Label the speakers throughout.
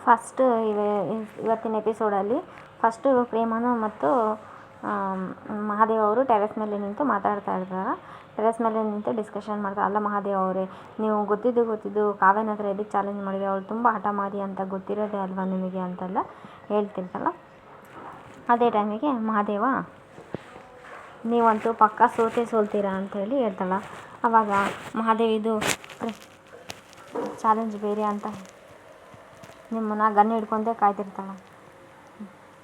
Speaker 1: First ಇವತ್ತಿನ ಎಪಿಸೋಡಲ್ಲಿ first ಪ್ರೇಮನು ಮತ್ತು ಮಹಾದೇವ್ ಅವರು ಟೆರೆಸ್ ಮೇಲೆ ನಿಂತು ಮಾತಾಡ್ತಾ ಇರ್ತಾರೆ. ಟೆರೆಸ್ ಮೇಲೆ ನಿಂತು ಡಿಸ್ಕಷನ್ ಮಾಡ್ತಾರೆ. ಅಲ್ಲ ಮಹಾದೇವ್ ಅವರೇ, ನೀವು ಗೊತ್ತಿದ್ದು ಕಾವ್ಯನ ಹತ್ರ ಎದಕ್ಕೆ ಚಾಲೆಂಜ್ ಮಾಡಿದೆ, ಅವಳು ತುಂಬ ಹಠಮಾರಿ ಅಂತ ಗೊತ್ತಿರೋದೇ ಅಲ್ವಾ ನಿಮಗೆ ಅಂತೆಲ್ಲ ಹೇಳ್ತಿರ್ತಲ್ಲ. ಅದೇ ಟೈಮಿಗೆ ಮಹಾದೇವ ನೀವಂತೂ ಪಕ್ಕ ಸೋಲ್ತೀರಾ ಅಂತೇಳಿ ಹೇಳ್ತಾಳ. ಆವಾಗ ಮಹಾದೇವ್ ಇದು ಚಾಲೆಂಜ್ ಬೇರೆ ಅಂತ ನಿಮ್ಮನ್ನ ಗನ್ ಹಿಡ್ಕೊಂಡೇ ಕಾಯ್ತಿರ್ತಾಳೆ.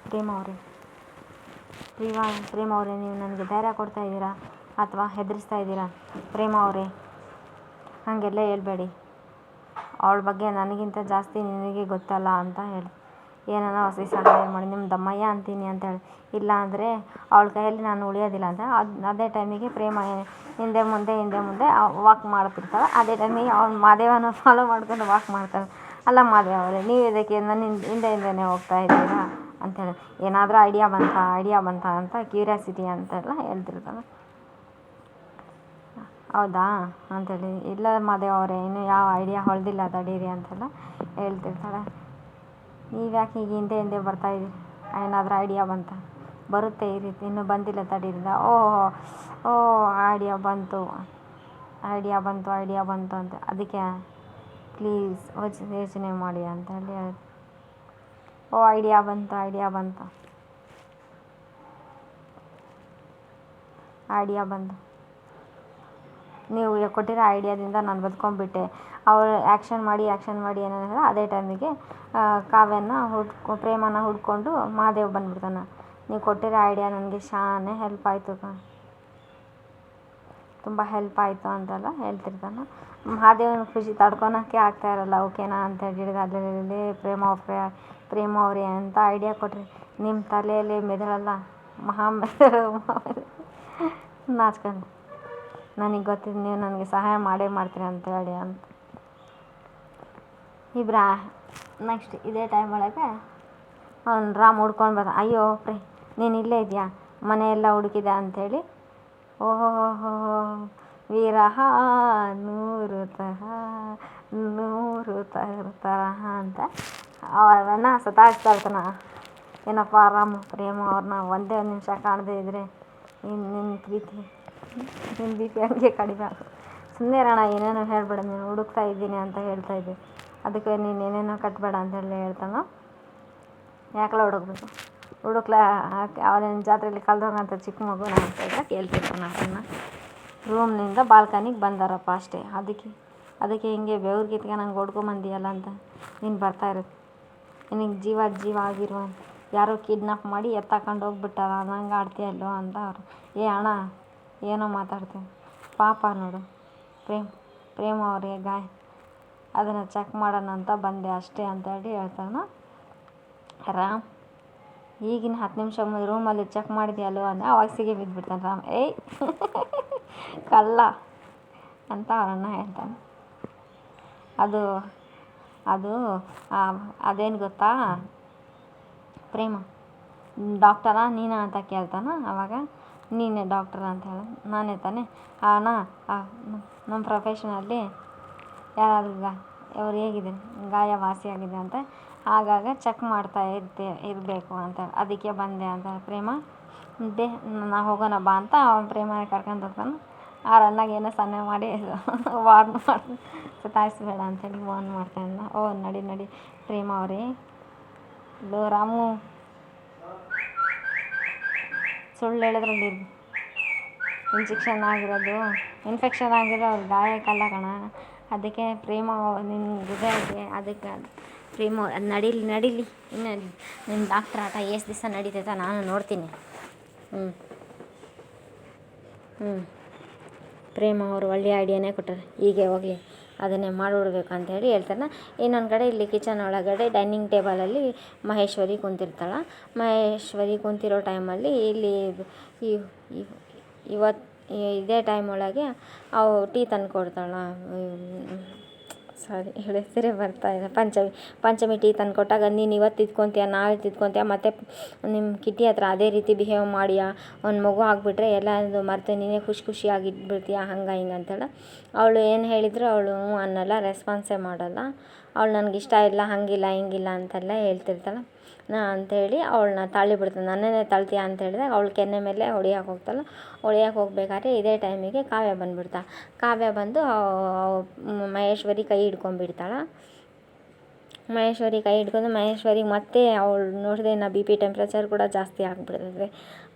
Speaker 1: ಪ್ರೇಮ ಅವರೇ ನೀವು ನನಗೆ ಧೈರ್ಯ ಕೊಡ್ತಾ ಇದ್ದೀರಾ ಅಥವಾ ಹೆದರಿಸ್ತಾ ಇದ್ದೀರಾ? ಪ್ರೇಮ ಅವರೇ, ಹಾಗೆಲ್ಲ ಹೇಳ್ಬೇಡಿ. ಅವಳ ಬಗ್ಗೆ ನನಗಿಂತ ಜಾಸ್ತಿ ನಿನಗೆ ಗೊತ್ತಲ್ಲ ಅಂತ ಹೇಳಿ ಏನಾನ ಹೊಸ ಸಹಾಯ ಮಾಡಿ ನಿಮ್ಮ ದಮ್ಮಯ್ಯ ಅಂತೀನಿ ಅಂತ ಹೇಳಿ, ಇಲ್ಲ ಅಂದರೆ ಅವಳ ಕೈಯಲ್ಲಿ ನಾನು ಉಳಿಯೋದಿಲ್ಲ ಅಂತ. ಅದೇ ಟೈಮಿಗೆ ಪ್ರೇಮ ಹಿಂದೆ ಮುಂದೆ ವಾಕ್ ಮಾಡ್ತಿರ್ತಾಳೆ. ಅದೇ ಟೈಮಿಗೆ ಅವ್ನು ಮಹಾದೇವನ ಫಾಲೋ ಮಾಡ್ಕೊಂಡು ವಾಕ್ ಮಾಡ್ತಾಳೆ. ಅಲ್ಲ ಮಹಾದೇವ ಅವರೇ, ನೀವು ಇದಕ್ಕೆ ನನ್ನ ಹಿಂದೆನೇ ಹೋಗ್ತಾ ಇದ್ದೀರಾ ಅಂತೇಳಿ ಏನಾದರೂ ಐಡಿಯಾ ಬಂತಾ ಅಂತ ಕ್ಯೂರಿಯಾಸಿಟಿ ಅಂತೆಲ್ಲ ಹೇಳ್ತಿರ್ತಾಳೆ. ಹೌದಾ ಅಂಥೇಳಿ, ಇಲ್ಲ ಮಹಾದೇವ ಅವರೇ, ಇನ್ನೂ ಯಾವ ಐಡಿಯಾ ಹೊಳೆದಿಲ್ಲ ತಡೀರಿ ಅಂತೆಲ್ಲ ಹೇಳ್ತಿರ್ತಾಳೆ. ನೀವ್ಯಾಕೆ ಹೀಗೆ ಹಿಂದೆ ಬರ್ತಾಯಿದ್ದೀರಿ, ಏನಾದರೂ ಐಡಿಯಾ ಬರುತ್ತೆ ಈ ರೀತಿ, ಇನ್ನೂ ಬಂದಿಲ್ಲ ತಡೀರಿಂದ. ಓ ಐಡಿಯಾ ಬಂತು ಅಂತ, ಅದಕ್ಕೆ ಪ್ಲೀಸ್ ಯೋಚನೆ ಮಾಡಿ ಅಂತ ಹೇಳಿ ಓ ಐಡಿಯಾ ಬಂತು, ನೀವು ಕೊಟ್ಟಿರೋ ಐಡಿಯಾದಿಂದ ನಾನು ಬದುಕೊಂಡ್ಬಿಟ್ಟೆ. ಅವಳು ಆ್ಯಕ್ಷನ್ ಮಾಡಿ ಏನೇನು ಅದೇ ಟೈಮಿಗೆ ಪ್ರೇಮನ ಹುಡ್ಕೊಂಡು ಮಹಾದೇವ್ ಬಂದುಬಿಡ್ತಾನೆ. ನೀವು ಕೊಟ್ಟಿರೋ ಐಡಿಯಾ ನನಗೆ ಶಾನೆ ತುಂಬ ಹೆಲ್ಪ್ ಆಯಿತು ಅಂತೆಲ್ಲ ಹೇಳ್ತಿರ್ತಾನೆ. ಮಹಾದೇವನ ಖುಷಿ ತಡ್ಕೊಳಕ್ಕೆ ಆಗ್ತಾ ಇರಲ್ಲ. ಓಕೆನಾ ಅಂತ ಹೇಳಿದ್ರೆ ಅದರಲ್ಲಿ ಪ್ರೇಮ ಅವರೇ ಅಂತ ಐಡಿಯಾ ಕೊಟ್ರಿ, ನಿಮ್ಮ ತಲೆಯಲ್ಲಿ ಮೆದುಳಲ್ಲ ನಾಚ್ಕೊಂಡು ನನಗೆ ಗೊತ್ತಿದ್ದು ನೀವು ನನಗೆ ಸಹಾಯ ಮಾಡ್ತೀರಿ ಅಂತ ಹೇಳಿ ಅಂತ ನೆಕ್ಸ್ಟ್ ಇದೇ ಟೈಮ್ ಒಳಗೆ ಅವ್ನು ರಾಮ್ ಹುಡ್ಕೊಂಡು ಬರ್ದ. ಅಯ್ಯೋ ನೀನು ಇಲ್ಲೇ ಇದೆಯಾ, ಮನೆಯೆಲ್ಲ ಹುಡುಕಿದೆ ಅಂಥೇಳಿ. ಓಹೋ ವಿರಹ ನೂರು ತರಹ ಅಂತ ಅವರನ್ನು ಸತಾಯಿಸ್ತಾ ಇರ್ತಾನೆ. ಏನಪ್ಪ ರಾಮು, ಪ್ರೇಮ ಅವ್ರನ್ನ ಒಂದೇ ಒಂದು ನಿಮಿಷ ಕಾಣದೇ ಇದ್ದರೆ ನಿನ್ನ ಬಿ ಪಿ ಹಂಗೆ ಕಡಿಮೆ ಆಗೋದು. ಸುಮ್ಮನೆ ಇರೋಣ, ಏನೇನೋ ಹೇಳಬೇಡ, ನೀನು ಹುಡುಕ್ತಾ ಇದ್ದೀನಿ ಅಂತ ಹೇಳ್ತಾ ಇದ್ದೆ, ಅದಕ್ಕೆ ನೀನು ಏನೇನೋ ಕಟ್ಟಬೇಡ ಅಂತೇಳಿ ಹೇಳ್ತಾನೋ. ಯಾಕಲ ಹುಡುಕ್ಲಾ ಅವನ ಜಾತ್ರೆಯಲ್ಲಿ ಕಳೆದೋಗಂತ ಚಿಕ್ಕ ಮಗುನ ಅಂತ ಎಲ್ಲ ಕೇಳ್ತಿರ್ತಾನೆ. ಅದನ್ನು ರೂಮ್ನಿಂದ ಬಾಲ್ಕನಿಗೆ ಬಂದಾರಪ್ಪ ಅಷ್ಟೇ. ಅದಕ್ಕೆ ಹಿಂಗೆ ಬೆವ್ರು ಕಿತ್ಕ ನಂಗೆ ಹೊಡ್ಕೊಂಬಂದಿಯಲ್ಲ ಅಂತ ನೀನು ಬರ್ತಾ ಇರೋದು. ನಿನಗೆ ಜೀವ ಆಗಿರುವ ಯಾರೋ ಕಿಡ್ನಾಪ್ ಮಾಡಿ ಎತ್ತಾಕೊಂಡು ಹೋಗ್ಬಿಟ್ಟಾರ, ನಂಗೆ ಆಡ್ತೀಯಲ್ಲೋ ಅಂತ ಅವರು. ಅಣ್ಣ ಏನೋ ಮಾತಾಡ್ತೀನಿ, ಪಾಪ ನೋಡು ಪ್ರೇಮ ಅವ್ರಿಗೆ ಗಾಯ, ಅದನ್ನು ಚೆಕ್ ಮಾಡೋಣ ಅಂತ ಬಂದೆ ಅಷ್ಟೇ ಅಂತೇಳಿ ಹೇಳ್ತಾನೆ. ರಾಮ್ ಈಗಿನ 10 ನಿಮಿಷ ರೂಮಲ್ಲಿ ಚೆಕ್ ಮಾಡಿದೆಯಲ್ಲೋ ಅಂದರೆ ಅವಾಗ ಸಿಗಿ ಬಿದ್ದುಬಿಡ್ತಾನೆ ರಾಮ್. ಏಯ್ ಕಳ್ಳ ಅಂತ ಅವರನ್ನ ಹೇಳ್ತಾನೆ. ಅದೇನು ಗೊತ್ತಾ ಪ್ರೇಮ, ಡಾಕ್ಟರಾ ನೀನಾ ಅಂತ ಕೇಳ್ತಾನೆ. ಆವಾಗ ನೀನೇ ಡಾಕ್ಟರ್ ಅಂತ ಹೇಳ. ನಾನೇ ತಾನೆ ಅಣ್ಣ, ನಮ್ಮ ಪ್ರೊಫೆಷನಲ್ಲಿ ಯಾರಾದರೂ ಅವ್ರು ಹೇಗಿದೆ, ಗಾಯ ವಾಸಿಯಾಗಿದೆ ಅಂತ ಆಗಾಗ ಚೆಕ್ ಮಾಡ್ತಾ ಇರಬೇಕು ಅಂತ, ಅದಕ್ಕೆ ಬಂದೆ ಅಂತ. ಪ್ರೇಮ ನಾ ಹೋಗೋಣ ಬಾ ಅಂತ ಅವನು ಪ್ರೇಮನ ಕರ್ಕೊಂಡು ಹೋಗ್ತಾನೆ. ಆ ರನ್ನಾಗ ಏನೋ ಸನ್ನೆ ಮಾಡಿ ವಾರ್ನ್ ಮಾಡಿ ಸತಾಯಿಸ್ಬೇಡ ಅಂತೇಳಿ ವಾರ್ನ್ ಮಾಡ್ತಾನೆ. ಓ ನಡಿ ಪ್ರೇಮ ಅವರೇ, ಲೋ ರಾಮು, ಸುಳ್ಳು ಹೇಳಿದ್ರಲ್ಲಿ ಇನ್ಫೆಕ್ಷನ್ ಆಗಿರೋದು ಅವ್ರ ಗಾಯಕ್ಕಲ್ಲ ಕಣ, ಅದಕ್ಕೆ ಪ್ರೇಮ ನಿನ್ನ ಹೃದಯಕ್ಕೆ, ಅದಕ್ಕೆ ಪ್ರೇಮ ನಡೀಲಿ ಇನ್ನು ನಿಮ್ಮ ಡಾಕ್ಟ್ರ್ ಆಟ ಎಷ್ಟು ದಿವಸ ನಡೀತೈತೆ ನಾನು ನೋಡ್ತೀನಿ. ಪ್ರೇಮ ಅವರು ಒಳ್ಳೆಯ ಐಡಿಯಾನೇ ಕೊಟ್ಟರು, ಹೀಗೆ ಹೋಗಲಿ ಅದನ್ನೇ ಮಾಡಿಬಿಡ್ಬೇಕು ಅಂಥೇಳಿ ಹೇಳ್ತಾನೆ. ಇನ್ನೊಂದು ಕಡೆ ಇಲ್ಲಿ ಕಿಚನ್ ಒಳಗಡೆ ಡೈನಿಂಗ್ ಟೇಬಲಲ್ಲಿ ಮಹೇಶ್ವರಿ ಕುಂತಿರ್ತಾಳೆ. ಮಹೇಶ್ವರಿ ಕುಂತಿರೋ ಟೈಮಲ್ಲಿ ಇಲ್ಲಿ ಇದೇ ಟೈಮ್ ಒಳಗೆ ಅವು ಟೀ ತಂದು ಕೊಡ್ತಾಳೆ. ಹೆಸರೇ ಬರ್ತಾಯಿದೆ, ಪಂಚಮಿ ಟೀ ತಂದು ಕೊಟ್ಟಾಗ ನೀನು ಇವತ್ತು ತಿದ್ಕೊತೀಯ, ನಾಳೆ ತಿದ್ಕೊತೀಯ, ಮತ್ತು ನಿಮ್ಮ ಕಿಟ್ಟಿ ಹತ್ರ ಅದೇ ರೀತಿ ಬಿಹೇವ್ ಮಾಡಿಯಾ, ಒಂದು ಮಗು ಆಗಿಬಿಟ್ರೆ ಎಲ್ಲದು ಮರೆತು ನೀನೇ ಖುಷಿಯಾಗಿಟ್ಬಿಡ್ತೀಯ, ಹಂಗೆ ಹಿಂಗೆ ಅಂತೇಳಿ. ಅವಳು ಏನು ಹೇಳಿದ್ರು ಅವಳು ಅನ್ನಲ್ಲ, ರೆಸ್ಪಾನ್ಸೇ ಮಾಡಲ್ಲ. ಅವಳು ನನಗಿಷ್ಟ ಇಲ್ಲ ಹಾಗಿಲ್ಲ ಹಿಂಗಿಲ್ಲ ಅಂತೆಲ್ಲ ಹೇಳ್ತಿರ್ತಾಳೆ. ಅಂಥೇಳಿ ಅವಳನ್ನ ತಾಳಿ ಬಿಡ್ತಾನೆ. ನನ್ನನ್ನೇ ತಾಳ್ತೀಯ ಅಂತ ಹೇಳಿದಾಗ ಅವಳು ಕೆನ್ನೆ ಮೇಲೆ ಹೊಡಿಯೋಕೆ ಹೋಗ್ತಾಳೆ. ಹೊಡಿಯೋಕೆ ಹೋಗ್ಬೇಕಾದ್ರೆ ಇದೇ ಟೈಮಿಗೆ ಕಾವ್ಯ ಬಂದುಬಿಡ್ತಾಳೆ. ಕಾವ್ಯ ಬಂದು ಮಹೇಶ್ವರಿ ಕೈ ಹಿಡ್ಕೊಂಡ್ಬಿಡ್ತಾಳೆ. ಮಹೇಶ್ವರಿ ಕೈ ಹಿಡ್ಕೊಂಡು ಮಹೇಶ್ವರಿಗೆ ಮತ್ತೆ ಅವಳು ನೋಡಿದ್ರೆ BP ಟೆಂಪ್ರೇಚರ್ ಕೂಡ ಜಾಸ್ತಿ ಆಗಿಬಿಡ್ತದೆ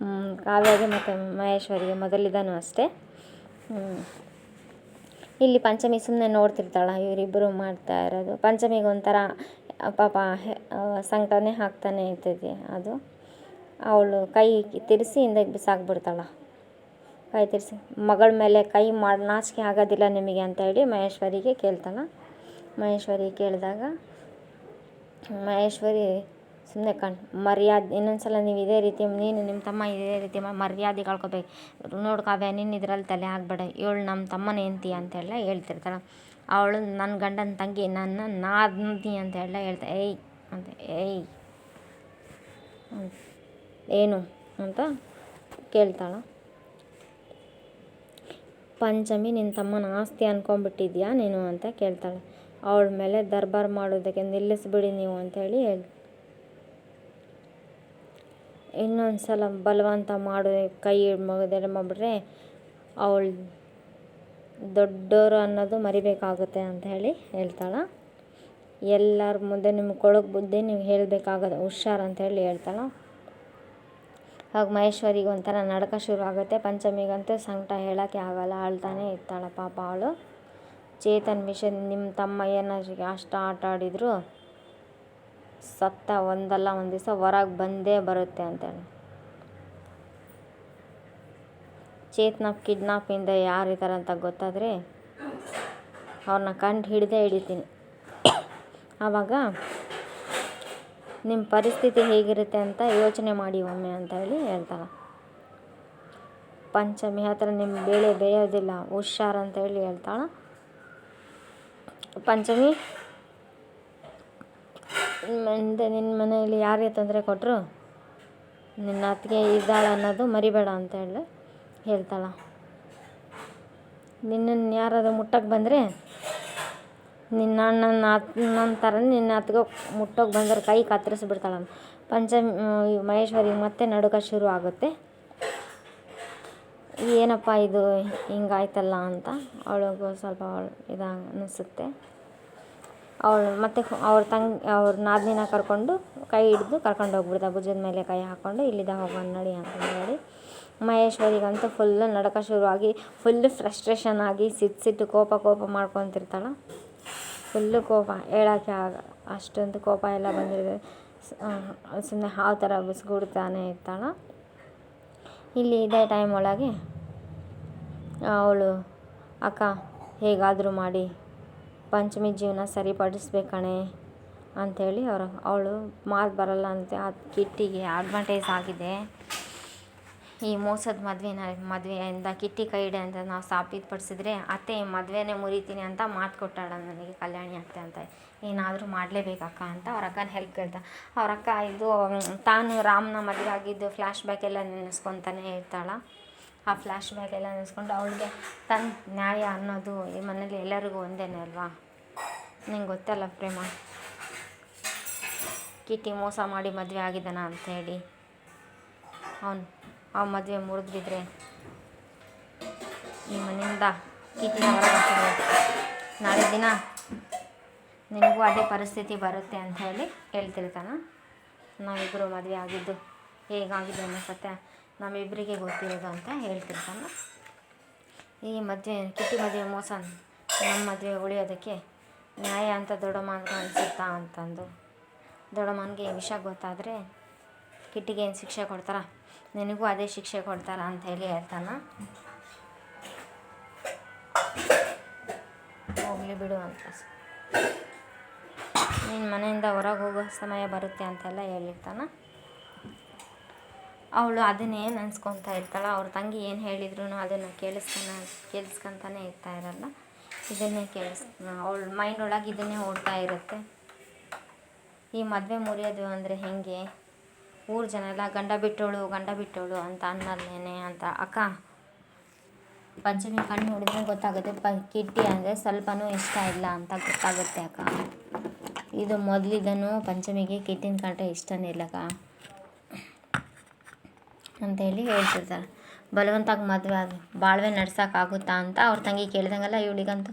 Speaker 1: ಕಾವ್ಯಗೆ ಮತ್ತು ಮಹೇಶ್ವರಿಗೆ. ಮೊದಲಿದ್ದಾನು ಅಷ್ಟೇ. ಇಲ್ಲಿ ಪಂಚಮಿ ಸುಮ್ಮನೆ ನೋಡ್ತಿರ್ತಾಳೆ ಇವರಿಬ್ಬರು ಮಾಡ್ತಾ ಇರೋದು. ಪಂಚಮಿಗೆ ಒಂಥರ ಪಾಪ ಸಂಕಟನೇ ಹಾಕ್ತಾನೆ ಇರ್ತೈತಿ. ಅದು ಅವಳು ಕೈ ತಿರ್ಸಿ ಹಿಂದಕ್ಕೆ ಬಿಸಾಕ್ಬಿಡ್ತಾಳೆ. ಕೈ ತಿರ್ಸಿ ಮಗಳ ಮೇಲೆ ಕೈ ಮಾಡಿ ನಾಚಿಕೆ ಆಗೋದಿಲ್ಲ ನಿಮಗೆ ಅಂತ ಹೇಳಿ ಮಹೇಶ್ವರಿಗೆ ಕೇಳ್ತಾಳೆ. ಮಹೇಶ್ವರಿ ಕೇಳಿದಾಗ ಮಹೇಶ್ವರಿ ಸುಮ್ಮನೆ ಮರ್ಯಾದೆ ಇನ್ನೊಂದ್ಸಲ ನೀವು ಇದೇ ರೀತಿ ನೀನು ನಿಮ್ಮ ತಮ್ಮ ಇದೇ ರೀತಿ ಮರ್ಯಾದೆ ಕಳ್ಕೊಬೇಕು ನೋಡು ಕಾವ್ಯ, ನೀನು ಇದರಲ್ಲಿ ತಲೆ ಹಾಕ್ಬೇಡ, ಇವಳು ನಮ್ಮ ತಮ್ಮನ ಹೆಂಡ್ತಿ ಅಂತೆಲ್ಲ ಹೇಳ್ತಿರ್ತಾಳೆ. ಅವಳು ನನ್ನ ಗಂಡನ ತಂಗಿ, ನನ್ನ ನಾದ್ನಿ ಅಂತೆಲ್ಲ ಹೇಳ್ತಾಳೆ. ಏಯ್ ಅಂತ ಏಯ್ ಏನು ಅಂತ ಕೇಳ್ತಾಳೆ. ಪಂಚಮಿ ನಿನ್ನ ತಮ್ಮನ ಆಸ್ತಿ ಅಂದ್ಕೊಂಡ್ಬಿಟ್ಟಿದ್ಯಾ ನೀನು ಅಂತ ಕೇಳ್ತಾಳೆ. ಅವಳ ಮೇಲೆ ದರ್ಬಾರ್ ಮಾಡೋದಕ್ಕೆ ನಿಲ್ಲಿಸ್ಬಿಡಿ ನೀವು ಅಂಥೇಳಿ ಇನ್ನೊಂದು ಸಲ ಬಲವಂತ ಮಾಡೋ ಕೈ ಮಗದೆಲ್ಲ ಮಾಡಿಬಿಟ್ರೆ ಅವಳು ದೊಡ್ಡವರು ಅನ್ನೋದು ಮರಿಬೇಕಾಗುತ್ತೆ ಅಂತ ಹೇಳಿ ಹೇಳ್ತಾಳೆ. ಎಲ್ಲರ ಮುಂದೆ ನಿಮ್ಗೆ ಕೊಳಕು ಬುದ್ಧಿ ನೀವು ಹೇಳಬೇಕಾಗತ್ತೆ ಹುಷಾರು ಅಂತೇಳಿ ಹೇಳ್ತಾಳೆ. ಆಗ ಮಹೇಶ್ವರಿಗೆ ಒಂಥರ ನಡ್ಕ ಶುರು ಆಗುತ್ತೆ. ಪಂಚಮಿಗಂತೂ ಸಂಕಟ ಹೇಳೋಕ್ಕೆ ಆಗಲ್ಲ, ಅಳ್ತಾನೆ ಇರ್ತಾಳೆ ಪಾಪ ಅವಳು. ಚೇತನ್ ವಿಷಯ ನಿಮ್ಮ ತಮ್ಮ ಏನಾದ್ರು ಅಷ್ಟು ಆಟ ಆಡಿದ್ರು ಸತ್ತ ಒಂದಲ್ಲ ಒಂದು ದಿವಸ ಹೊರಗೆ ಬಂದೇ ಬರುತ್ತೆ ಅಂತೇಳಿ. ಚೇತನ ಕಿಡ್ನಾಪಿಂದ ಯಾರಿದ್ದಾರೆ ಅಂತ ಗೊತ್ತಾದರೆ ಅವ್ರನ್ನ ಕಂಡು ಹಿಡಿತೀನಿ. ಆವಾಗ ನಿಮ್ಮ ಪರಿಸ್ಥಿತಿ ಹೇಗಿರುತ್ತೆ ಅಂತ ಯೋಚನೆ ಮಾಡಿ ಒಮ್ಮೆ ಅಂತ ಹೇಳಿ ಹೇಳ್ತಾಳೆ. ಪಂಚಮಿ ಹತ್ರ ನಿಮ್ಮ ಬೇಳೆ ಬೇಯೋದಿಲ್ಲ ಹುಷಾರು ಅಂತ ಹೇಳಿ ಹೇಳ್ತಾಳೆ. ಪಂಚಮಿ ನಿನ್ನ ಮನೆಯಲ್ಲಿ ಯಾರಿಗೆ ತೊಂದರೆ ಕೊಟ್ಟರು ನಿನ್ನ ಅತ್ತಿಗೆ ಇದ್ದಾಳೆ ಅನ್ನೋದು ಮರಿಬೇಡ ಅಂತ ಹೇಳಿ ಹೇಳ್ತಾಳೆ. ನಿನ್ನನ್ನು ಯಾರಾದರೂ ಮುಟ್ಟಕ್ಕೆ ಬಂದರೆ ನಿನ್ನ ಅಣ್ಣನ ಥರ ನಿನ್ನ ಅತ್ತಿಗೆ ಮುಟ್ಟೋಕೆ ಬಂದರೆ ಕೈ ಕತ್ತರಿಸ್ಬಿಡ್ತಾಳೆ. ಪಂಚಮಿ ಮಹೇಶ್ವರಿಗೆ ಮತ್ತೆ ನಡುಕ ಶುರು ಆಗುತ್ತೆ. ಏನಪ್ಪ ಇದು ಹಿಂಗಾಯ್ತಲ್ಲ ಅಂತ ಅವಳಿಗೂ ಸ್ವಲ್ಪ ಅನಿಸುತ್ತೆ. ಅವಳು ಮತ್ತೆ ಅವ್ರ ನಾದಿನಿನ ಕರ್ಕೊಂಡು ಕೈ ಹಿಡಿದು ಕರ್ಕೊಂಡು ಹೋಗ್ಬಿಡ್ತಾಳೆ. ಭುಜದ ಮೇಲೆ ಕೈ ಹಾಕ್ಕೊಂಡು ಇಲ್ಲಿದ್ದ ಹೋಗೋಣ ನಡಿ ಅಂತ ಹೇಳಿ. ಮಹೇಶ್ವರಿಗಂತೂ ಫುಲ್ಲು ನಡುಕ ಶುರುವಾಗಿ ಫುಲ್ಲು ಫ್ರಸ್ಟ್ರೇಷನ್ ಆಗಿ ಸಿಟ್ಟು ಕೋಪ ಮಾಡ್ಕೊತಿರ್ತಾಳೆ. ಫುಲ್ಲು ಕೋಪ ಹೇಳೋಕ್ಕೆ ಅಷ್ಟೊಂದು ಕೋಪ ಎಲ್ಲ ಬಂದಿರುತ್ತೆ. ಸುಮ್ಮನೆ ಹಾವು ಥರ ಬುಸ್ಗುಡ್ತಾನೆ ಇರ್ತಾಳೆ. ಇಲ್ಲಿ ಇದೇ ಟೈಮ್ ಒಳಗೆ ಅವಳು ಅಕ್ಕ ಹೇಗಾದರೂ ಮಾಡಿ ಪಂಚಮಿ ಜೀವನ ಸರಿಪಡಿಸ್ಬೇಕಣೆ ಅಂಥೇಳಿ ಅವಳು ಮಾತು ಬರಲ್ಲ ಅಂತ ಆ ಕಿಟ್ಟಿಗೆ ಅಡ್ವಾಂಟೇಜ್ ಆಗಿದೆ. ಈ ಮೋಸದ ಮದುವೆಯಿಂದ ಕಿಟ್ಟಿ ಕೈ ಹಿಡಿ ಅಂತ ನಾವು ಸಾಬೀತುಪಡಿಸಿದ್ರೆ ಅತ್ತೆ ಮದುವೆನೇ ಮುರಿತೀನಿ ಅಂತ ಮಾತು ಕೊಟ್ಟಾಳ ನನಗೆ ಕಲ್ಯಾಣಿ ಅತ್ತೆ ಅಂತ. ಏನಾದರೂ ಮಾಡಲೇಬೇಕಕ್ಕ ಅಂತ ಅವ್ರ ಅಕ್ಕನ ಹೆಲ್ಪ್ ಕೇಳ್ತಾಳೆ. ಅವ್ರ ಅಕ್ಕ ಇದು ತಾನು ರಾಮನ ಮದುವೆ ಆಗಿದ್ದು ಫ್ಲ್ಯಾಶ್ ಬ್ಯಾಕ್ ಎಲ್ಲ ನೆನೆಸ್ಕೊತಾನೆ ಇರ್ತಾಳೆ. ಆ ಫ್ಲ್ಯಾಶ್ ಬ್ಯಾಕ್ ಎಲ್ಲ ನೆನೆಸ್ಕೊಂಡು ಅವಳಿಗೆ ತನ್ನ ನ್ಯಾಯ ಅನ್ನೋದು ಈ ಮನೇಲಿ ಎಲ್ಲರಿಗೂ ಒಂದೇನೇ ಅಲ್ವಾ. ನಿಂಗೆ ಗೊತ್ತಲ್ಲ ಪ್ರೇಮ, ಕಿಟ್ಟಿ ಮೋಸ ಮಾಡಿ ಮದುವೆ ಆಗಿದ್ದಾನ ಅಂಥೇಳಿ. ಆ ಮದುವೆ ಮುರಿದ್ಬಿದ್ರೆ ಈ ಮನೆಯಿಂದ ಕಿಟ್ಟಿನ ಹೊರಗೆ ಹಾಕಿದ್ರೆ ನಾಳೆ ದಿನ ನಿನಗೂ ಅದೇ ಪರಿಸ್ಥಿತಿ ಬರುತ್ತೆ ಅಂತ ಹೇಳಿ ಹೇಳ್ತಿರ್ತಾನೆ. ನಾವಿಬ್ಬರು ಮದುವೆ ಆಗಿದ್ದು ಹೇಗಾಗಿದೆ ಅನ್ನೋ ಸತ್ಯ ನಮ್ಮಿಬ್ಬರಿಗೆ ಗೊತ್ತಿರೋದು ಅಂತ ಹೇಳ್ತಿರ್ತಾನೆ. ಈ ಕಿಟ್ಟಿ ಮದುವೆ ಮೋಸ ನಮ್ಮ ಮದುವೆ ಉಳಿಯೋದಕ್ಕೆ ನ್ಯಾಯ ಅಂತ ದೊಡ್ಡಮ್ಮನಿಗೆ ಅನಿಸುತ್ತಾ ಅಂತಂದು ದೊಡ್ಡಮ್ಮನಿಗೆ ಈ ವಿಷಯ ಗೊತ್ತಾದರೆ ಕಿಟ್ಟಿಗೆ ಏನು ಶಿಕ್ಷೆ ಕೊಡ್ತಾರ, ನಿನಗೂ ಅದೇ ಶಿಕ್ಷೆ ಕೊಡ್ತಾರ ಅಂತ ಹೇಳಿ ಹೇಳ್ತಾನೆ. ಹೋಗಲಿ ಬಿಡು ಅಂತ, ನಿನ್ನ ಮನೆಯಿಂದ ಹೊರಗೆ ಹೋಗೋ ಸಮಯ ಬರುತ್ತೆ ಅಂತೆಲ್ಲ ಹೇಳಿರ್ತಾನೆ. ಅವಳು ಅದನ್ನೇ ನೆನೆಸ್ಕೊತಾ ಇರ್ತಾಳೆ. ಅವ್ರ ತಂಗಿ ಏನು ಹೇಳಿದ್ರು ಅದನ್ನು ಕೇಳಿಸ್ಕೊತಾನೆ ಇರ್ತಾ ಇರಲ್ಲ. ಇದನ್ನೇ ಅವಳ ಮೈಂಡ್ ಒಳಗೆ ಇದನ್ನೇ ಓಡ್ತಾ ಇರುತ್ತೆ. ಈ ಮದುವೆ ಮುರಿಯೋದು ಅಂದರೆ ಹೇಗೆ, ಊರ ಜನ ಎಲ್ಲ ಗಂಡ ಬಿಟ್ಟೋಳು ಅಂತ ಅನ್ನಲ್ಲೇನೆ ಅಂತ. ಅಕ್ಕ ಪಂಚಮಿ ಕಣ್ಣು ನೋಡಿದ್ರೆ ಗೊತ್ತಾಗುತ್ತೆ ಕಿಟ್ಟಿ ಅಂದರೆ ಸ್ವಲ್ಪನೂ ಇಷ್ಟ ಇಲ್ಲ ಅಂತ ಗೊತ್ತಾಗುತ್ತೆ ಅಕ್ಕ. ಇದು ಮೊದಲಿದ್ದನು ಪಂಚಮಿಗೆ ಕಿಟ್ಟಿನ ಕಂಡ್ರೆ ಇಷ್ಟನೇ ಇಲ್ಲಕ್ಕ ಅಂತೇಳಿ ಹೇಳ್ತಿರ್ತಾರೆ. ಬಲವಂತಾಗಿ ಮದುವೆ ಅದು ಬಾಳ್ವೆ ನಡ್ಸೋಕ್ಕಾಗುತ್ತಾ ಅಂತ ಅವ್ರ ತಂಗಿ ಕೇಳಿದಂಗೆಲ್ಲ ಇವಳಿಗಂತೂ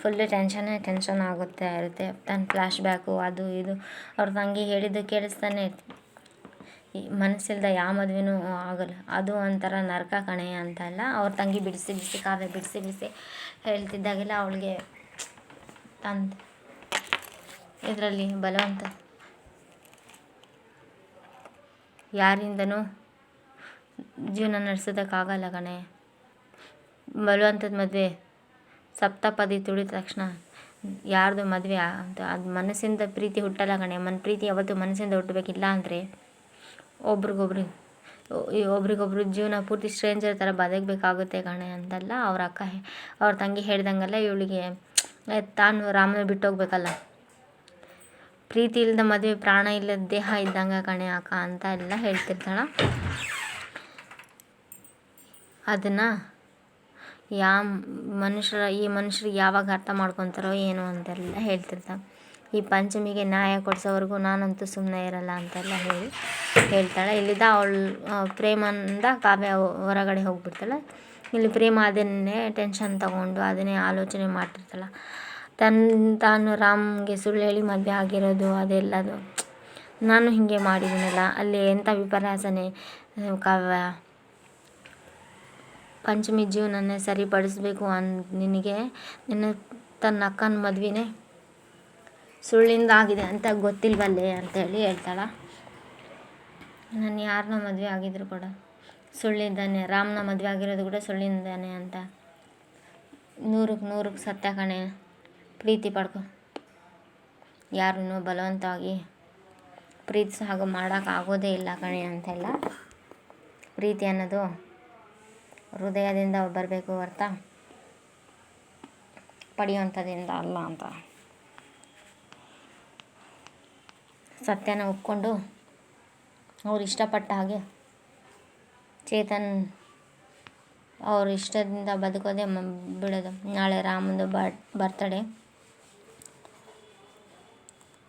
Speaker 1: ಫುಲ್ಲು ಟೆನ್ಷನ್ ಆಗುತ್ತೆ ಇರುತ್ತೆ. ತನ್ನ ಫ್ಲ್ಯಾಶ್ ಬ್ಯಾಕು ಅದು ಇದು ಅವ್ರ ತಂಗಿ ಹೇಳಿದ್ದು ಕೇಳಿಸ್ತಾನೆ ಈ ಮನಸ್ಸಿಲ್ದ ಯಾವ ಮದುವೆನೂ ಆಗೋಲ್ಲ, ಅದು ಒಂಥರ ನರಕ ಕಣೆ ಅಂತೆಲ್ಲ ಅವ್ರ ತಂಗಿ ಬಿಡಿಸಿ ಕಾವ್ಯ ಬಿಡಿಸಿ ಹೇಳ್ತಿದ್ದಾಗೆಲ್ಲ ಅವಳಿಗೆ ತಂದು ಇದರಲ್ಲಿ ಬಲವಂತ ಯಾರಿಂದನೂ ಜೀವನ ನಡೆಸೋದಕ್ಕಾಗಲ್ಲ ಕಣೆ. ಬಲವಂತದ ಮದುವೆ ಸಪ್ತಪದಿ ತುಳಿದ ತಕ್ಷಣ ಯಾರ್ದು ಮದುವೆ ಅಂತ ಅದು ಮನಸ್ಸಿಂದ ಪ್ರೀತಿ ಹುಟ್ಟಲ್ಲ ಕಣೆ. ಪ್ರೀತಿ ಯಾವತ್ತು ಮನಸ್ಸಿಂದ ಹುಟ್ಟಬೇಕಿಲ್ಲ ಅಂದರೆ ಒಬ್ರಿಗೊಬ್ರು ಜೀವನ ಪೂರ್ತಿ ಸ್ಟ್ರೇಂಜರ್ ಥರ ಬದುಕಬೇಕಾಗುತ್ತೆ ಕಣೆ ಅಂತೆಲ್ಲ ಅವ್ರ ತಂಗಿ ಹೇಳ್ದಂಗೆಲ್ಲ ಇವಳಿಗೆ ತಾನು ರಾಮನ ಬಿಟ್ಟೋಗ್ಬೇಕಲ್ಲ. ಪ್ರೀತಿ ಇಲ್ಲದ ಮದುವೆ ಪ್ರಾಣ ಇಲ್ಲದ ದೇಹ ಇದ್ದಂಗೆ ಕಣೆ ಅಕ್ಕ ಅಂತ ಎಲ್ಲ ಹೇಳ್ತಿರ್ತಾಳೆ. ಅದನ್ನು ಈ ಮನುಷ್ಯರು ಯಾವಾಗ ಅರ್ಥ ಮಾಡ್ಕೊತಾರೋ ಏನೋ ಅಂತೆಲ್ಲ ಹೇಳ್ತಿರ್ತಾಳೆ. ಈ ಪಂಚಮಿಗೆ ನ್ಯಾಯ ಕೊಡಿಸೋವರೆಗೂ ನಾನಂತೂ ಸುಮ್ಮನೆ ಇರಲ್ಲ ಅಂತೆಲ್ಲ ಹೇಳ್ತಾಳೆ. ಇಲ್ಲಿದ್ದ ಅವಳು ಪ್ರೇಮಂದ ಕಾವ್ಯ ಹೊರಗಡೆ ಹೋಗ್ಬಿಡ್ತಾಳೆ. ಇಲ್ಲಿ ಪ್ರೇಮ ಅದನ್ನೇ ಟೆನ್ಷನ್ ತಗೊಂಡು ಅದನ್ನೇ ಆಲೋಚನೆ ಮಾಡ್ತಿರ್ತಾಳೆ. ತಾನು ರಾಮ್ಗೆ ಸುಳ್ಳು ಹೇಳಿ ಮದುವೆ ಆಗಿರೋದು ಅದೆಲ್ಲದು ನಾನು ಹೀಗೆ ಮಾಡಿದ್ದೀನಲ್ಲ, ಅಲ್ಲಿ ಎಂಥ ವಿಪರ್ಯಾಸನೆ ಕಾವ್ಯ. ಪಂಚಮಿ ಜೀವನನ್ನೇ ಸರಿಪಡಿಸ್ಬೇಕು ನಿನಗೆ ತನ್ನ ಅಕ್ಕನ ಮದುವೆನೇ ಸುಳ್ಳಿಂದ ಆಗಿದೆ ಅಂತ ಗೊತ್ತಿಲ್ವಲ್ಲೇ ಅಂತೇಳಿ ಹೇಳ್ತಾಳೆ. ನಾನು ಯಾರನ್ನ ಮದುವೆ ಆಗಿದ್ರು ಕೂಡ ಸುಳ್ಳಿದ್ದಾನೆ, ರಾಮನ ಮದುವೆ ಆಗಿರೋದು ಕೂಡ ಸುಳ್ಳಿಂದಾನೆ ಅಂತ 100% ಸತ್ಯ ಕಣೆ. ಪ್ರೀತಿ ಪಡ್ಕೊ, ಯಾರನ್ನೂ ಬಲವಂತವಾಗಿ ಪ್ರೀತಿಸೋ ಹಾಗೆ ಮಾಡೋಕ್ಕಾಗೋದೇ ಇಲ್ಲ ಕಣೆ ಅಂತೆಲ್ಲ. ಪ್ರೀತಿ ಅನ್ನೋದು ಹೃದಯದಿಂದ ಬರಬೇಕು ಹೊರ್ತಾ ಪಡೆಯುವಂಥದ್ದಿಂದ ಅಲ್ಲ ಅಂತ ಸತ್ಯನ ಒಪ್ಕೊಂಡು ಅವ್ರು ಇಷ್ಟಪಟ್ಟ ಹಾಗೆ ಚೇತನ್ ಅವ್ರ ಇಷ್ಟದಿಂದ ಬದುಕೋದೇ ಬಿಡೋದು. ನಾಳೆ ರಾಮಂದು ಬರ್ತಡೇ,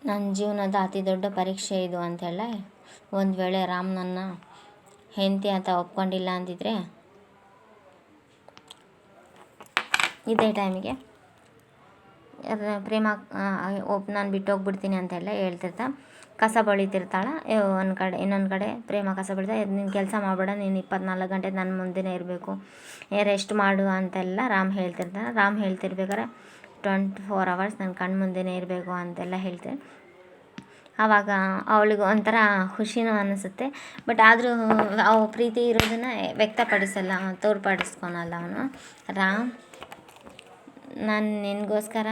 Speaker 1: ನನ್ನ ಜೀವನದ ಅತಿ ದೊಡ್ಡ ಪರೀಕ್ಷೆ ಇದು ಅಂತೆಲ್ಲ. ಒಂದು ವೇಳೆ ರಾಮ್ ನನ್ನ ಹೆಂಡತಿ ಅಂತ ಒಪ್ಕೊಂಡಿಲ್ಲ ಅಂದಿದ್ರೆ ಇದೇ ಟೈಮಿಗೆ ಪ್ರೇಮ ನಾನು ಬಿಟ್ಟೋಗ್ಬಿಡ್ತೀನಿ ಅಂತೆಲ್ಲ ಹೇಳ್ತಿರ್ತಾ ಕಸ ಬಳಿತಿರ್ತಾಳೆ. ಇನ್ನೊಂದು ಕಡೆ ಪ್ರೇಮ ಕಸ ಬಳಿತಾ ನೀನು ಕೆಲಸ ಮಾಡಬೇಡ, ನೀನು 24 ಗಂಟೆ ನನ್ನ ಮುಂದೆನೇ ಇರಬೇಕು, ರೆಸ್ಟ್ ಮಾಡು ಅಂತೆಲ್ಲ ರಾಮ್ ಹೇಳ್ತಿರ್ಬೇಕಾರೆ 24 hours ನನ್ನ ಕಣ್ಣು ಮುಂದೆನೇ ಇರಬೇಕು ಅಂತೆಲ್ಲ ಹೇಳ್ತಾರೆ. ಆವಾಗ ಅವಳಿಗೆ ಒಂಥರ ಖುಷಿನೂ ಅನ್ನಿಸುತ್ತೆ. ಬಟ್ ಆದರೂ ಪ್ರೀತಿ ಇರೋದನ್ನು ವ್ಯಕ್ತಪಡಿಸಲ್ಲ, ತೋರ್ಪಡಿಸ್ಕೊಳಲ್ಲ ಅವನು ರಾಮ್. ನಾನು ನಿನಗೋಸ್ಕರ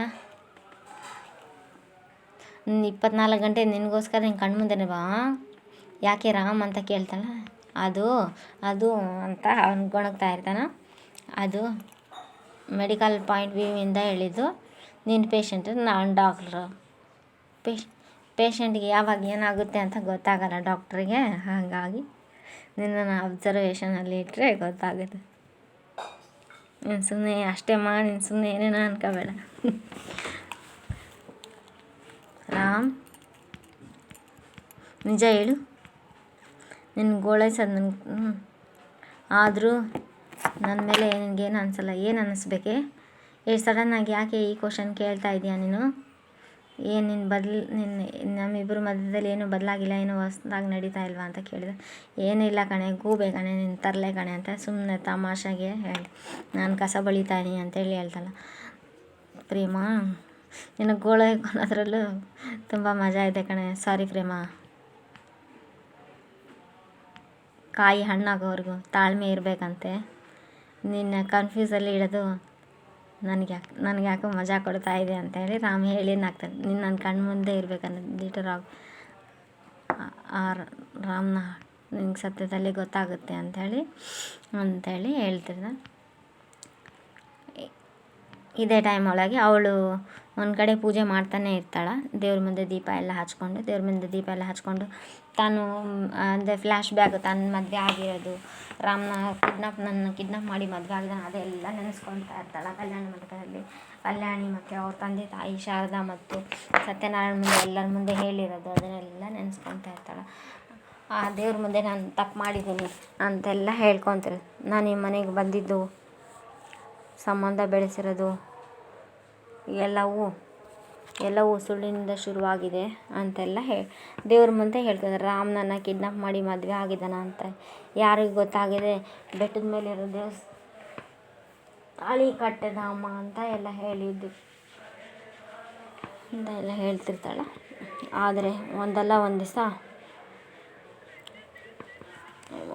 Speaker 1: 24 ಗಂಟೆ ನಿನಗೋಸ್ಕರ ನಿನ್ನ ಕಣ್ಣು ಮುಂದೆನೇ ಬಾ, ಯಾಕೆ ರಾಮ್ ಅಂತ ಕೇಳ್ತಾಳೆ. ಅದು ಅಂತ ಅವ್ನು ಗೊಣಗ್ತಾ ಇರ್ತಾನೆ. ಅದು ಮೆಡಿಕಲ್ ಪಾಯಿಂಟ್ ವ್ಯೂವಿಂದ ಹೇಳಿದ್ದು. ನೀನು ಪೇಷಂಟ್, ನಾನು ಡಾಕ್ಟ್ರು. ಪೇಷಂಟ್ಗೆ ಯಾವಾಗ ಏನಾಗುತ್ತೆ ಅಂತ ಗೊತ್ತಾಗಲ್ಲ ಡಾಕ್ಟ್ರಿಗೆ. ಹಾಗಾಗಿ ನಿನ್ನನ್ನು ಅಬ್ಸರ್ವೇಷನಲ್ಲಿ ಇಟ್ಟರೆ ಗೊತ್ತಾಗುತ್ತೆ. ನೀನು ಸುಮ್ಮನೆ ಅಷ್ಟೇ ಮಾಡಿ, ನೀನು ಸುಮ್ಮನೆ ಏನೇನೋ ಅನ್ಕೋಬೇಡ. ರಾಮ್, ನಿಜ ಹೇಳು, ನಿನ್ನ ಗೋಳೈಸೋದು ಆದರೂ ನನ್ನ ಮೇಲೆ ನಿನಗೇನು ಅನಿಸಲ್ಲ. ಏನು ಅನ್ನಿಸ್ಬೇಕೆ? ಸಡನ್ನಾಗಿ ಯಾಕೆ ಈ ಕ್ವಶನ್ ಕೇಳ್ತಾ ಇದೀಯ ನೀನು? ಏನು ನಮ್ಮಿಬ್ಬರ ಮಧ್ಯದಲ್ಲಿ ಏನೂ ಬದಲಾಗಿಲ್ಲ, ಏನೂ ಹೊಸ್ದಾಗಿ ನಡೀತಾ ಇಲ್ವಾ ಅಂತ ಕೇಳಿದೆ. ಏನೂ ಇಲ್ಲ ಕಣೆ, ಗೂಬೆ ಕಣೆ, ನಿನ್ನ ತರಲೆ ಕಣೆ ಅಂತ ಸುಮ್ಮನೆ ತಮಾಷೆಗೆ ಹೇಳಿ ನಾನು ಕಸ ಬಳಿತಾ ಇದೀನಿ ಅಂತೇಳಿ ಹೇಳ್ತಾಳೆ. ಪ್ರೇಮ, ನಿನಗೆ ಗೋಳು ಹಾಕೋದ್ರಲ್ಲೂ ತುಂಬ ಮಜಾ ಇದೆ ಕಣೆ. ಸಾರಿ ಪ್ರೇಮ, ಕಾಯಿ ಹಣ್ಣಾಗೋವರೆಗೂ ತಾಳ್ಮೆ ಇರಬೇಕಂತೆ. ನಿನ್ನ ಕನ್ಫ್ಯೂಸಲ್ಲಿ ಇಡೋದು ನನಗೆ ಯಾಕೋ ಮಜಾ ಕೊಡ್ತಾ ಇದೆ ಅಂತೇಳಿ ರಾಮ್ ಹೇಳಿ ನಾಗ್ತಾನೆ. ನೀನು ನನ್ನ ಕಣ್ಣು ಮುಂದೆ ಇರಬೇಕನ್ನೋದು ರಾಮ್ನ ನಿನಗೆ ಸತ್ಯದಲ್ಲಿ ಗೊತ್ತಾಗುತ್ತೆ ಅಂಥೇಳಿ ಹೇಳ್ತಿದ್ದೆ. ಇದೇ ಟೈಮ್ ಒಳಗೆ ಅವಳು ಒಂದು ಕಡೆ ಪೂಜೆ ಮಾಡ್ತಾನೆ ಇರ್ತಾಳೆ. ದೇವ್ರ ಮುಂದೆ ದೀಪ ಎಲ್ಲ ಹಚ್ಕೊಂಡು ತಾನು ಅಂದರೆ ಫ್ಲ್ಯಾಶ್ ಬ್ಯಾಕ್ ತನ್ನ ಮದುವೆ ಆಗಿರೋದು, ನನ್ನ ಕಿಡ್ನಾಪ್ ಮಾಡಿ ಮದುವೆ ಆಗಿದ್ದಾನೆ ಅದೆಲ್ಲ ನೆನೆಸ್ಕೊತಾ ಇರ್ತಾಳೆ. ಕಲ್ಯಾಣ ಮಂಟಪದಲ್ಲಿ ಕಲ್ಯಾಣಿ ಮತ್ತು ಅವ್ರ ತಂದೆ ತಾಯಿ ಶಾರದಾ ಮತ್ತು ಸತ್ಯನಾರಾಯಣ ಮುಂದೆ ಎಲ್ಲರ ಮುಂದೆ ಹೇಳಿರೋದು ಅದನ್ನೆಲ್ಲ ನೆನೆಸ್ಕೊತಾ ಇರ್ತಾಳೆ. ಆ ದೇವ್ರ ಮುಂದೆ ನಾನು ತಪ್ಪು ಮಾಡಿದ್ದೀನಿ ಅಂತೆಲ್ಲ ಹೇಳ್ಕೊತಾರೆ. ನಾನು ಈ ಮನೆಗೆ ಬಂದಿದ್ದು, ಸಂಬಂಧ ಬೆಳೆಸಿರೋದು ಎಲ್ಲವೂ ಸುಳ್ಳಿನಿಂದ ಶುರುವಾಗಿದೆ ಅಂತೆಲ್ಲ ದೇವ್ರ ಮುಂದೆ ಹೇಳ್ತಾರೆ. ರಾಮನನ್ನು ಕಿಡ್ನಾಪ್ ಮಾಡಿ ಮದುವೆ ಆಗಿದ್ದಾನ ಅಂತ ಯಾರಿಗೆ ಗೊತ್ತಾಗಿದೆ, ಬೆಟ್ಟದ ಮೇಲಿರೋ ತಾಳಿ ಕಟ್ಟಿದ ಅಮ್ಮ ಅಂತ ಎಲ್ಲ ಹೇಳಿದ್ದು ಅಂತ ಎಲ್ಲ ಹೇಳ್ತಿರ್ತಾಳೆ. ಆದರೆ ಒಂದಲ್ಲ ಒಂದು ದಿವಸ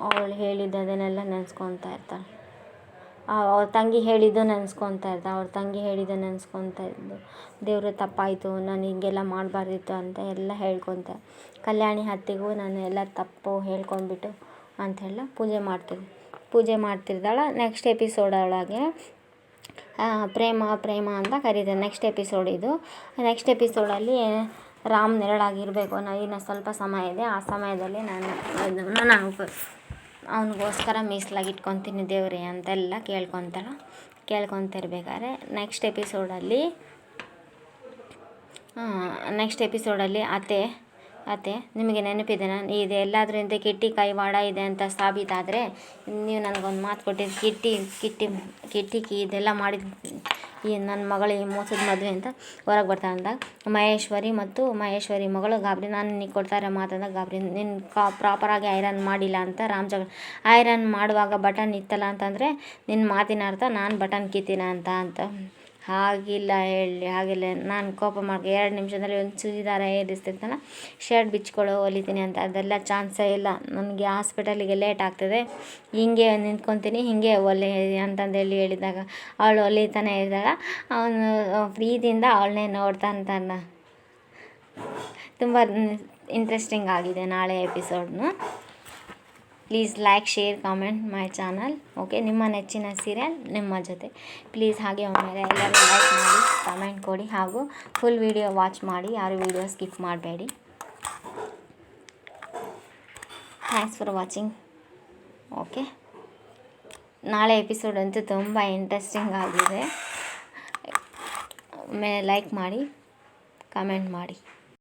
Speaker 1: ಅವಳು ಹೇಳಿದ್ದು ಅದನ್ನೆಲ್ಲ ನೆನೆಸ್ಕೊತಾ ಇರ್ತಾಳೆ. ಅವ್ರ ತಂಗಿ ಹೇಳಿದ್ದು ನೆನೆಸ್ಕೊತಾ ಇದ್ದು ದೇವರು ತಪ್ಪಾಯಿತು, ನಾನು ಹೀಗೆಲ್ಲ ಮಾಡಬಾರ್ದಿತ್ತು ಅಂತ ಎಲ್ಲ ಹೇಳ್ಕೊತಾರೆ. ಕಲ್ಯಾಣಿ ಅತ್ತೆಗೂ ನಾನು ಎಲ್ಲ ತಪ್ಪು ಹೇಳ್ಕೊಂಡ್ಬಿಟ್ಟು ಅಂತೆಲ್ಲ ಪೂಜೆ ಮಾಡ್ತಿರ್ತಾಳೆ. ನೆಕ್ಸ್ಟ್ ಎಪಿಸೋಡೊಳಗೆ ಪ್ರೇಮ ಅಂತ ಕರೀತಾರೆ. ನೆಕ್ಸ್ಟ್ ಎಪಿಸೋಡಲ್ಲಿ ರಾಮ್ ನೆರಳಾಗಿರಬೇಕು, ಇನ್ನು ಸ್ವಲ್ಪ ಸಮಯ ಇದೆ, ಆ ಸಮಯದಲ್ಲಿ ನಾನು ಅವನಿಗೋಸ್ಕರ ಮೀಸಲಾಗಿ ಇಟ್ಕೊತೀನಿ ದೇವ್ರೆ ಅಂತೆಲ್ಲ ಕೇಳ್ಕೊತಿರ್ಬೇಕಾದ್ರೆ ನೆಕ್ಸ್ಟ್ ಎಪಿಸೋಡಲ್ಲಿ ಅತ್ತೆ ನಿಮಗೆ ನೆನಪಿದೆನಾ, ಇದು ಎಲ್ಲಾದ್ರಿಂದ ಕಿಟ್ಟಿ ಕೈವಾಡ ಇದೆ ಅಂತ ಸಾಬೀತಾದರೆ ನೀವು ನನಗೊಂದು ಮಾತು ಕೊಟ್ಟಿದ್ದು, ಕಿಟ್ಟಿ ಇದೆಲ್ಲ ಮಾಡಿದ ಈ ನನ್ನ ಮಗಳು ಈ ಮೋಸದ ಮದುವೆ ಅಂತ ಹೊರಗೆ ಬರ್ತಾ ಅಂದಾಗ ಮಹೇಶ್ವರಿ ಮಗಳು ಗಾಬರಿ, ನಾನು ನಿನಗೆ ಕೊಡ್ತಾರೆ ಮಾತಂದಾಗ ಗಾಬರಿ, ನಿನ್ನ ಪ್ರಾಪರಾಗಿ ಐರನ್ ಮಾಡಿಲ್ಲ ಅಂತ ಐರನ್ ಮಾಡುವಾಗ ಬಟನ್ ಇತ್ತಲ್ಲ ಅಂತಂದರೆ ನಿನ್ನ ಮಾತಿನ ಅರ್ಥ ನಾನು ಬಟನ್ ಕಿತ್ತೀನ ಅಂತ ಹಾಗಿಲ್ಲ ನಾನು ಕೋಪ ಮಾಡ್ಕೊ 2 ನಿಮಿಷದಲ್ಲಿ ಒಂದು ಚೂಡಿದಾರ ಏರಿಸ್ತಿರ್ತಾನೆ, ಶರ್ಟ್ ಬಿಚ್ಕೊಳ್ಳೋ ಹೊಲಿತೀನಿ ಅಂತ. ಅದೆಲ್ಲ ಚಾನ್ಸೇ ಇಲ್ಲ, ನನಗೆ ಹಾಸ್ಪಿಟಲಿಗೆ ಲೇಟ್ ಆಗ್ತದೆ, ಹಿಂಗೆ ನಿಂತ್ಕೊತೀನಿ, ಹಿಂಗೆ ಹೊಲಿ ಅಂತಂದೇಳಿ ಹೇಳಿದಾಗ ಅವಳು ಹೊಲಿತಾನೆ ಇದ್ದಾಳೆ. ಅವನು ಪ್ರೀತಿಯಿಂದ ಅವಳನ್ನೇ ನೋಡ್ತಾನೆ. ತುಂಬ ಇಂಟ್ರೆಸ್ಟಿಂಗ್ ಆಗಿದೆ ನಾಳೆ ಎಪಿಸೋಡ್ನು. Please like, share, comment my channel. Okay, ನಿಮ್ಮ ನೆಚ್ಚಿನ ಸೀರಿಯಲ್ ನಿಮ್ಮ ಜೊತೆ. ಪ್ಲೀಸ್ ಹಾಗೆ ಒಮ್ಮೆಲೆ ಎಲ್ಲರೂ ಲೈಕ್ ಮಾಡಿ, ಕಾಮೆಂಟ್ ಕೊಡಿ ಹಾಗೂ ಫುಲ್ ವಿಡಿಯೋ ವಾಚ್ ಮಾಡಿ, ಯಾರು ವಿಡಿಯೋ ಸ್ಕಿಪ್ ಮಾಡಬೇಡಿ. Thanks for watching. ಓಕೆ, ನಾಳೆ ಎಪಿಸೋಡ್ ಅಂತೂ ತುಂಬ ಇಂಟ್ರೆಸ್ಟಿಂಗ್ ಆಗಿದೆ. ಒಮ್ಮೆ ಲೈಕ್ ಮಾಡಿ, ಕಾಮೆಂಟ್ ಮಾಡಿ.